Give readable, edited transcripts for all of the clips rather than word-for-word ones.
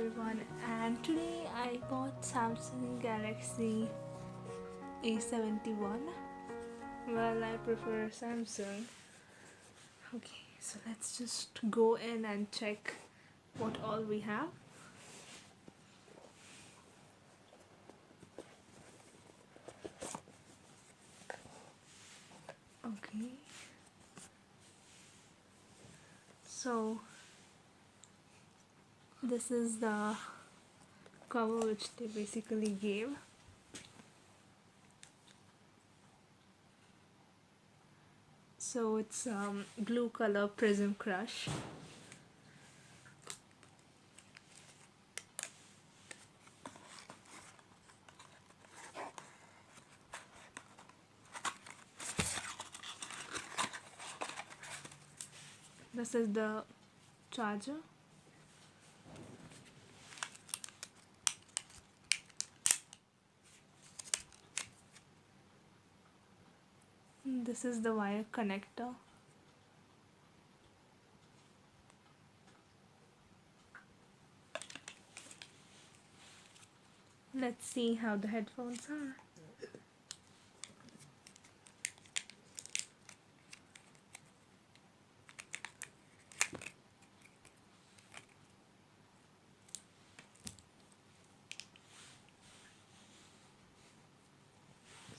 everyone, and today I bought Samsung Galaxy A71. Well, I prefer Samsung. Okay, so let's just go in and check what all we have. Okay, so this is the cover which they basically gave. So it's blue color Prism Crush. This is the charger. This is the wire connector. Let's see how the headphones are.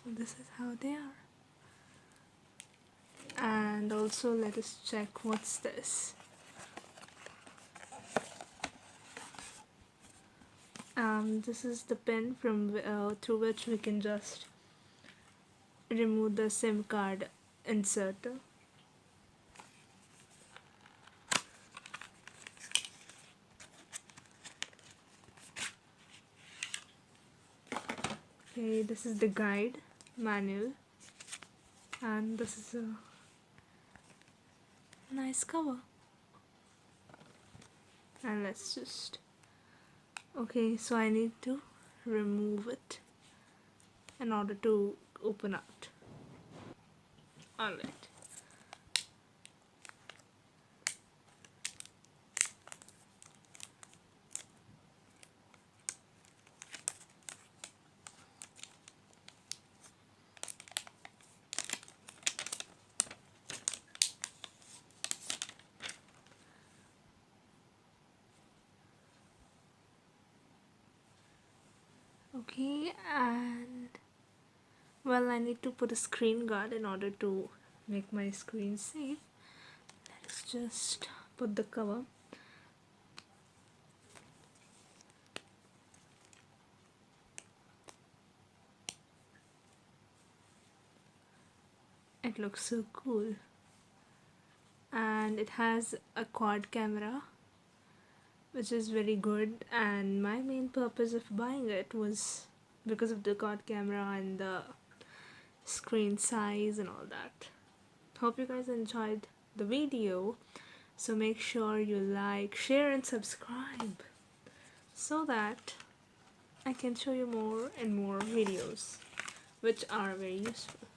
So this is how they are. And also let us check what's this. This is the pin from through which we can just remove the SIM card inserter. Okay, this is the guide manual, and this is a nice cover. And let's just, okay, so I need to remove it in order to open out. Alright. Okay, and well, I need to put a screen guard in order to make my screen safe. Let's just put the cover. It looks so cool, and it has a quad camera, which is very good, and my main purpose of buying it was because of the quad camera and the screen size and all that. Hope you guys enjoyed the video, so make sure you like, share and subscribe so that I can show you more and more videos which are very useful.